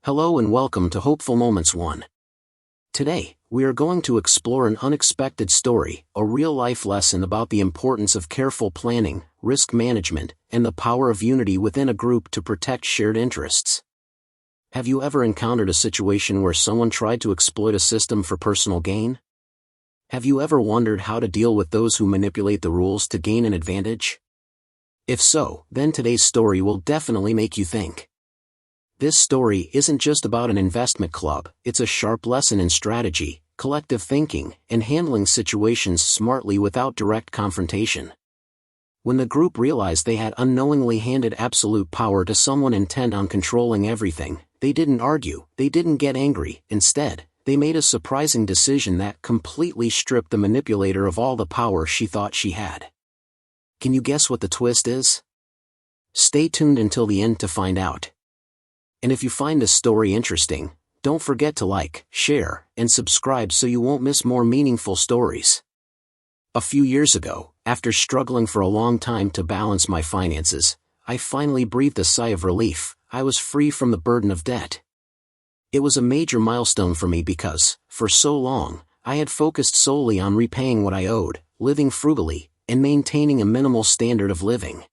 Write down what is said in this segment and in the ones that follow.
Hello and welcome to Hopeful Moments 1. Today, we are going to explore an unexpected story, a real-life lesson about the importance of careful planning, risk management, and the power of unity within a group to protect shared interests. Have you ever encountered a situation where someone tried to exploit a system for personal gain? Have you ever wondered how to deal with those who manipulate the rules to gain an advantage? If so, then today's story will definitely make you think. This story isn't just about an investment club, it's a sharp lesson in strategy, collective thinking, and handling situations smartly without direct confrontation. When the group realized they had unknowingly handed absolute power to someone intent on controlling everything, they didn't argue, they didn't get angry. Instead, they made a surprising decision that completely stripped the manipulator of all the power she thought she had. Can you guess what the twist is? Stay tuned until the end to find out. And if you find this story interesting, don't forget to like, share, and subscribe so you won't miss more meaningful stories. A few years ago, after struggling for a long time to balance my finances, I finally breathed a sigh of relief. I was free from the burden of debt. It was a major milestone for me because, for so long, I had focused solely on repaying what I owed, living frugally, and maintaining a minimal standard of living.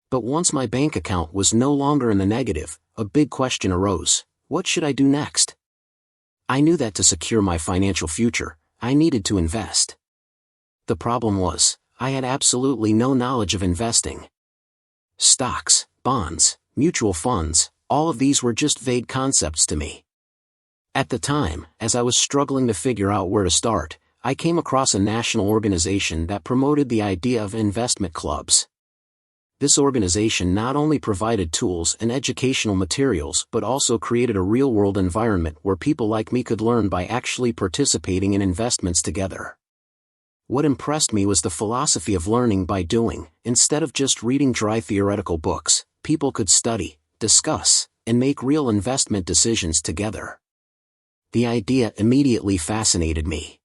But once my bank account was no longer in the negative, a big question arose: what should I do next? I knew that to secure my financial future, I needed to invest. The problem was, I had absolutely no knowledge of investing. Stocks, bonds, mutual funds, all of these were just vague concepts to me. At the time, as I was struggling to figure out where to start, I came across a national organization that promoted the idea of investment clubs. This organization not only provided tools and educational materials but also created a real-world environment where people like me could learn by actually participating in investments together. What impressed me was the philosophy of learning by doing. Instead of just reading dry theoretical books, people could study, discuss, and make real investment decisions together. The idea immediately fascinated me.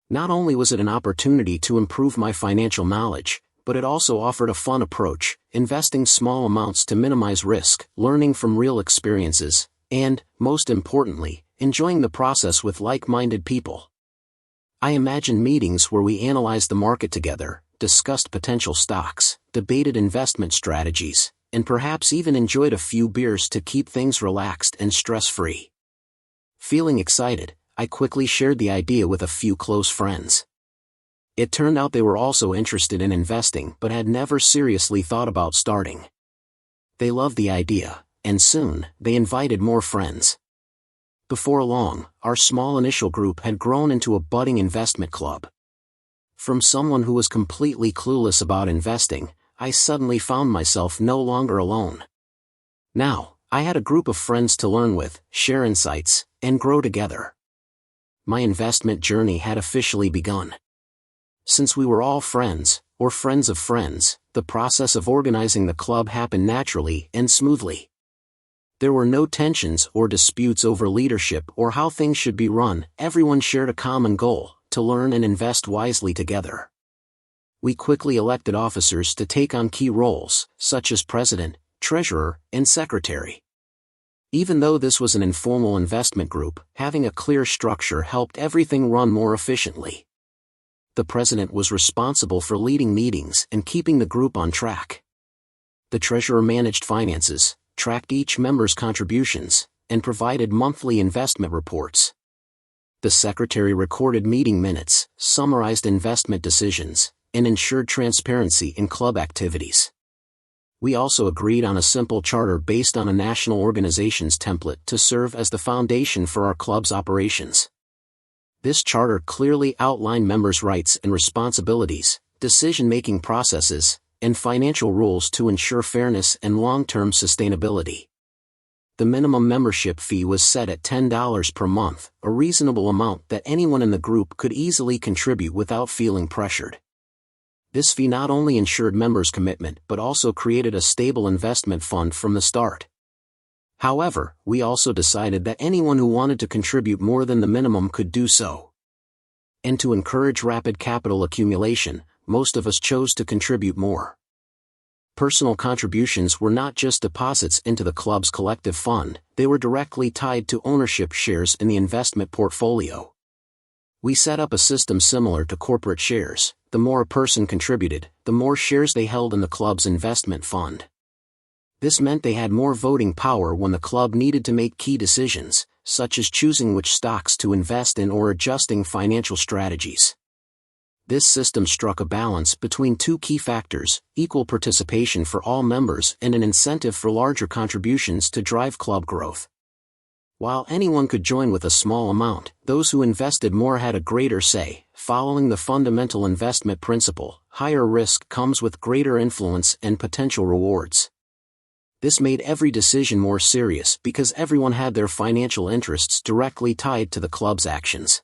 Not only was it an opportunity to improve my financial knowledge, but it also offered a fun approach, investing small amounts to minimize risk, learning from real experiences, and, most importantly, enjoying the process with like-minded people. I imagined meetings where we analyzed the market together, discussed potential stocks, debated investment strategies, and perhaps even enjoyed a few beers to keep things relaxed and stress-free. Feeling excited, I quickly shared the idea with a few close friends. It turned out they were also interested in investing but had never seriously thought about starting. They loved the idea, and soon, they invited more friends. Before long, our small initial group had grown into a budding investment club. From someone who was completely clueless about investing, I suddenly found myself no longer alone. Now, I had a group of friends to learn with, share insights, and grow together. My investment journey had officially begun. Since we were all friends, or friends of friends, the process of organizing the club happened naturally and smoothly. There were no tensions or disputes over leadership or how things should be run. Everyone shared a common goal: to learn and invest wisely together. We quickly elected officers to take on key roles, such as president, treasurer, and secretary. Even though this was an informal investment group, having a clear structure helped everything run more efficiently. The president was responsible for leading meetings and keeping the group on track. The treasurer managed finances, tracked each member's contributions, and provided monthly investment reports. The secretary recorded meeting minutes, summarized investment decisions, and ensured transparency in club activities. We also agreed on a simple charter based on a national organization's template to serve as the foundation for our club's operations. This charter clearly outlined members' rights and responsibilities, decision-making processes, and financial rules to ensure fairness and long-term sustainability. The minimum membership fee was set at $10 per month, a reasonable amount that anyone in the group could easily contribute without feeling pressured. This fee not only ensured members' commitment but also created a stable investment fund from the start. However, we also decided that anyone who wanted to contribute more than the minimum could do so. And to encourage rapid capital accumulation, most of us chose to contribute more. personal contributions were not just deposits into the club's collective fund, they were directly tied to ownership shares in the investment portfolio. We set up a system similar to corporate shares. The more a person contributed, the more shares they held in the club's investment fund. This meant they had more voting power when the club needed to make key decisions, such as choosing which stocks to invest in or adjusting financial strategies. This system struck a balance between two key factors: equal participation for all members and an incentive for larger contributions to drive club growth. While anyone could join with a small amount, those who invested more had a greater say. Following the fundamental investment principle, higher risk comes with greater influence and potential rewards. This made every decision more serious because everyone had their financial interests directly tied to the club's actions.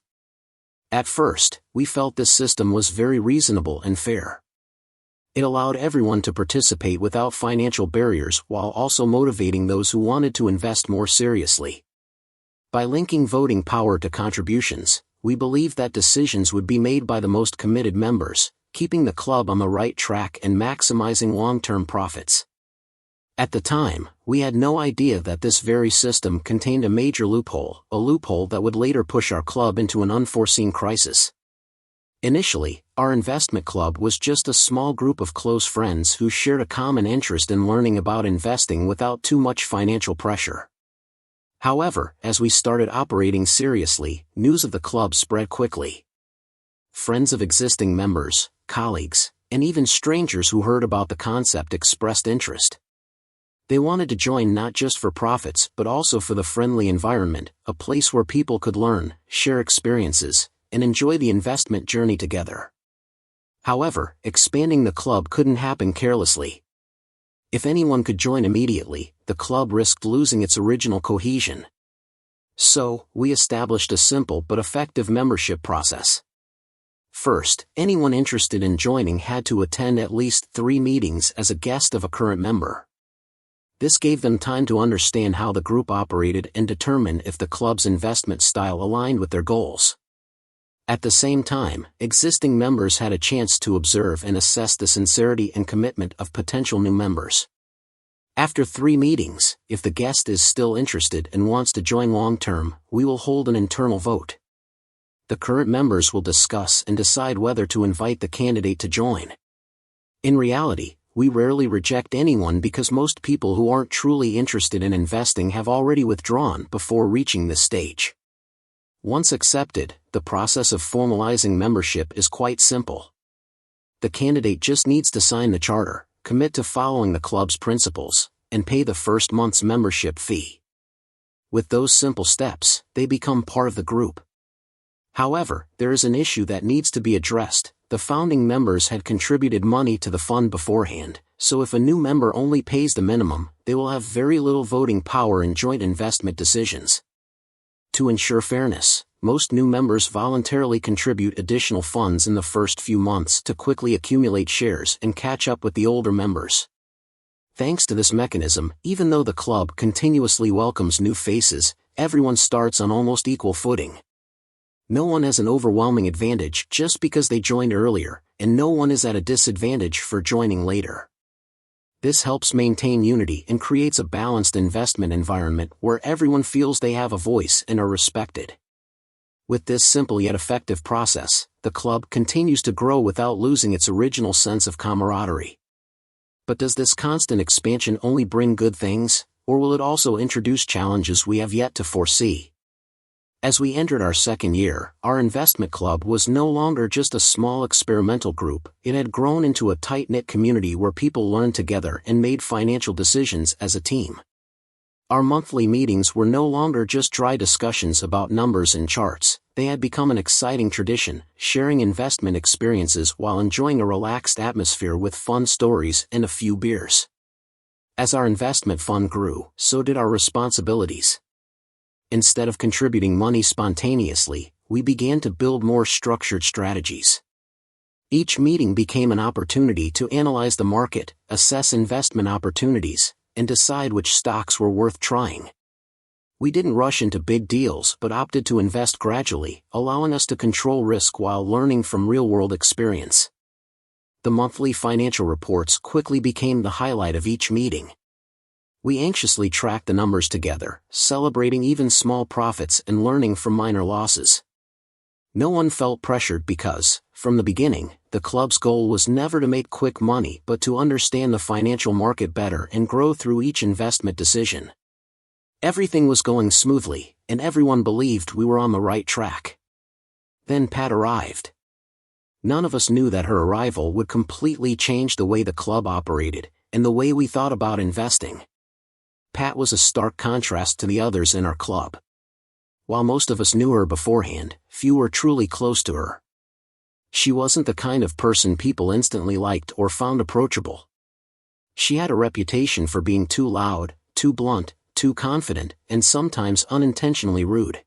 At first, we felt this system was very reasonable and fair. It allowed everyone to participate without financial barriers while also motivating those who wanted to invest more seriously. By linking voting power to contributions, we believed that decisions would be made by the most committed members, keeping the club on the right track and maximizing long-term profits. At the time, we had no idea that this very system contained a major loophole, a loophole that would later push our club into an unforeseen crisis. Initially, our investment club was just a small group of close friends who shared a common interest in learning about investing without too much financial pressure. However, as we started operating seriously, news of the club spread quickly. Friends of existing members, colleagues, and even strangers who heard about the concept expressed interest. They wanted to join not just for profits but also for the friendly environment, a place where people could learn, share experiences, and enjoy the investment journey together. However, expanding the club couldn't happen carelessly. If anyone could join immediately, the club risked losing its original cohesion. So, we established a simple but effective membership process. First, anyone interested in joining had to attend at least 3 meetings as a guest of a current member. This gave them time to understand how the group operated and determine if the club's investment style aligned with their goals. At the same time, existing members had a chance to observe and assess the sincerity and commitment of potential new members. After 3 meetings, if the guest is still interested and wants to join long-term, we will hold an internal vote. The current members will discuss and decide whether to invite the candidate to join. In reality, we rarely reject anyone because most people who aren't truly interested in investing have already withdrawn before reaching this stage. Once accepted, the process of formalizing membership is quite simple. The candidate just needs to sign the charter, commit to following the club's principles, and pay the first month's membership fee. With those simple steps, they become part of the group. However, there is an issue that needs to be addressed. The founding members had contributed money to the fund beforehand, so if a new member only pays the minimum, they will have very little voting power in joint investment decisions. To ensure fairness, most new members voluntarily contribute additional funds in the first few months to quickly accumulate shares and catch up with the older members. Thanks to this mechanism, even though the club continuously welcomes new faces, everyone starts on almost equal footing. No one has an overwhelming advantage just because they joined earlier, and no one is at a disadvantage for joining later. This helps maintain unity and creates a balanced investment environment where everyone feels they have a voice and are respected. With this simple yet effective process, the club continues to grow without losing its original sense of camaraderie. But does this constant expansion only bring good things, or will it also introduce challenges we have yet to foresee? As we entered our second year, our investment club was no longer just a small experimental group. It had grown into a tight-knit community where people learned together and made financial decisions as a team. Our monthly meetings were no longer just dry discussions about numbers and charts. They had become an exciting tradition, sharing investment experiences while enjoying a relaxed atmosphere with fun stories and a few beers. As our investment fund grew, so did our responsibilities. Instead of contributing money spontaneously, we began to build more structured strategies. Each meeting became an opportunity to analyze the market, assess investment opportunities, and decide which stocks were worth trying. We didn't rush into big deals but opted to invest gradually, allowing us to control risk while learning from real-world experience. The monthly financial reports quickly became the highlight of each meeting. We anxiously tracked the numbers together, celebrating even small profits and learning from minor losses. No one felt pressured because, from the beginning, the club's goal was never to make quick money but to understand the financial market better and grow through each investment decision. Everything was going smoothly, and everyone believed we were on the right track. Then Pat arrived. None of us knew that her arrival would completely change the way the club operated, and the way we thought about investing. Pat was a stark contrast to the others in our club. While most of us knew her beforehand, few were truly close to her. She wasn't the kind of person people instantly liked or found approachable. She had a reputation for being too loud, too blunt, too confident, and sometimes unintentionally rude.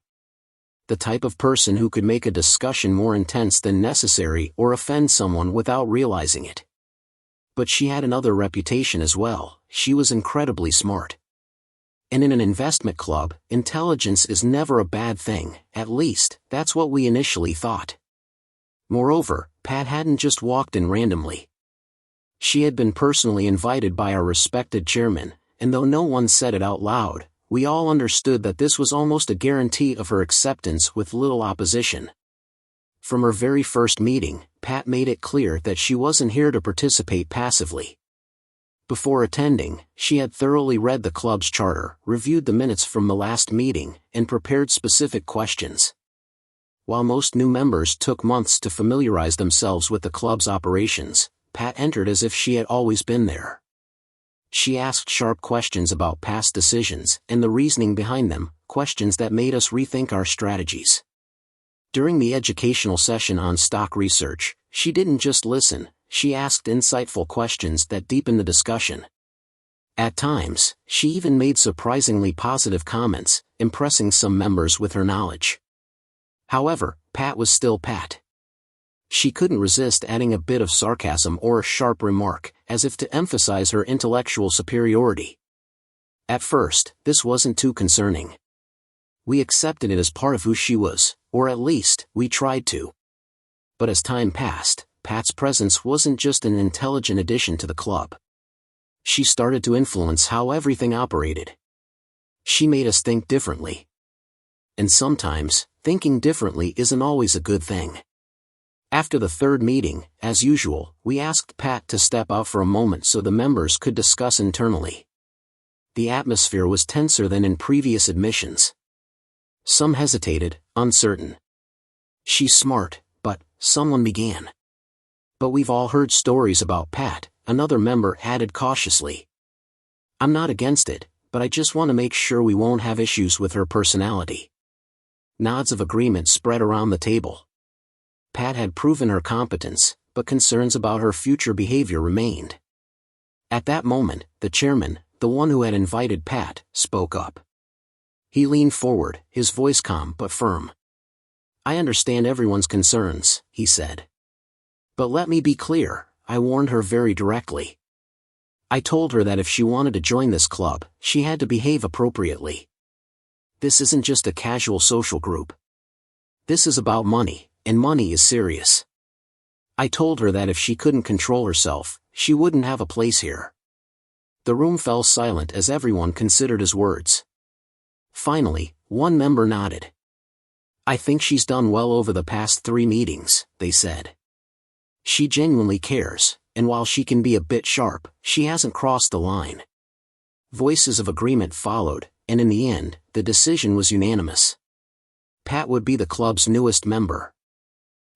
The type of person who could make a discussion more intense than necessary or offend someone without realizing it. But she had another reputation as well: she was incredibly smart. And in an investment club, intelligence is never a bad thing, at least, that's what we initially thought. Moreover, Pat hadn't just walked in randomly. She had been personally invited by our respected chairman, and though no one said it out loud, we all understood that this was almost a guarantee of her acceptance with little opposition. From her very first meeting, Pat made it clear that she wasn't here to participate passively. Before attending, she had thoroughly read the club's charter, reviewed the minutes from the last meeting, and prepared specific questions. While most new members took months to familiarize themselves with the club's operations, Pat entered as if she had always been there. She asked sharp questions about past decisions and the reasoning behind them, questions that made us rethink our strategies. During the educational session on stock research, she didn't just listen, she asked insightful questions that deepened the discussion. At times, she even made surprisingly positive comments, impressing some members with her knowledge. However, Pat was still Pat. She couldn't resist adding a bit of sarcasm or a sharp remark, as if to emphasize her intellectual superiority. At first, this wasn't too concerning. We accepted it as part of who she was, or at least, we tried to. But as time passed, Pat's presence wasn't just an intelligent addition to the club. She started to influence how everything operated. She made us think differently. And sometimes, thinking differently isn't always a good thing. After the third meeting, as usual, we asked Pat to step out for a moment so the members could discuss internally. The atmosphere was tenser than in previous admissions. Some hesitated, uncertain. "She's smart, but," someone began. "But we've all heard stories about Pat," another member added cautiously. "I'm not against it, but I just want to make sure we won't have issues with her personality." Nods of agreement spread around the table. Pat had proven her competence, but concerns about her future behavior remained. At that moment, the chairman, the one who had invited Pat, spoke up. He leaned forward, his voice calm but firm. "I understand everyone's concerns," he said. "But let me be clear, I warned her very directly. I told her that if she wanted to join this club, she had to behave appropriately. This isn't just a casual social group. This is about money, and money is serious. I told her that if she couldn't control herself, she wouldn't have a place here." The room fell silent as everyone considered his words. Finally, one member nodded. "I think she's done well over the past 3 meetings," they said. "She genuinely cares, and while she can be a bit sharp, she hasn't crossed the line." Voices of agreement followed, and in the end, the decision was unanimous. Pat would be the club's newest member.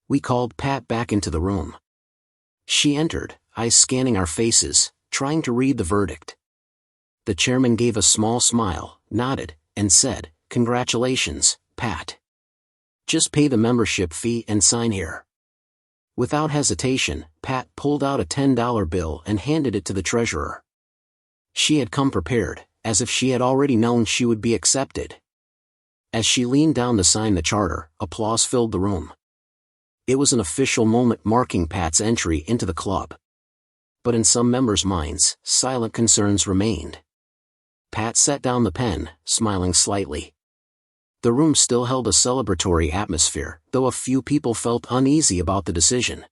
We called Pat back into the room. She entered, eyes scanning our faces, trying to read the verdict. The chairman gave a small smile, nodded, and said, "Congratulations, Pat. Just pay the membership fee and sign here." Without hesitation, Pat pulled out a $10 bill and handed it to the treasurer. She had come prepared, as if she had already known she would be accepted. As she leaned down to sign the charter, applause filled the room. It was an official moment marking Pat's entry into the club. But in some members' minds, silent concerns remained. Pat set down the pen, smiling slightly. The room still held a celebratory atmosphere, though a few people felt uneasy about the decision.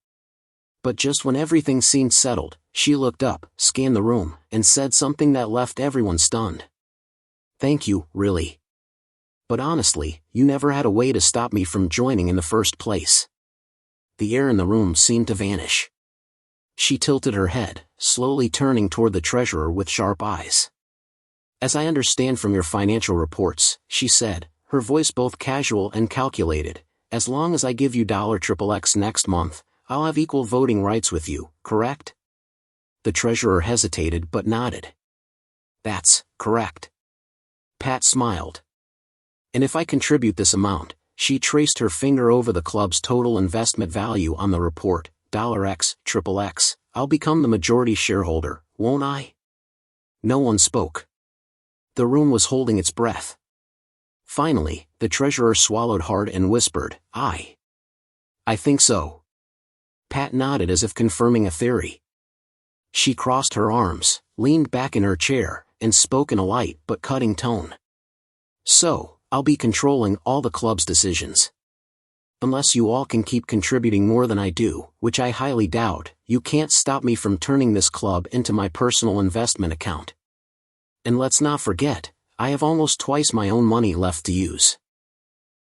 But just when everything seemed settled, she looked up, scanned the room, and said something that left everyone stunned. "Thank you, really. But honestly, you never had a way to stop me from joining in the first place." The air in the room seemed to vanish. She tilted her head, slowly turning toward the treasurer with sharp eyes. "As I understand from your financial reports," she said, her voice both casual and calculated, "as long as I give you $XXX next month, I'll have equal voting rights with you, correct?" The treasurer hesitated but nodded. "That's correct." Pat smiled. "And if I contribute this amount," she traced her finger over the club's total investment value on the report, $XXX, "I'll become the majority shareholder, won't I?" No one spoke. The room was holding its breath. Finally, the treasurer swallowed hard and whispered, I think so." Pat nodded as if confirming a theory. She crossed her arms, leaned back in her chair, and spoke in a light but cutting tone. "So, I'll be controlling all the club's decisions. Unless you all can keep contributing more than I do, which I highly doubt, you can't stop me from turning this club into my personal investment account. And let's not forget, I have almost twice my own money left to use."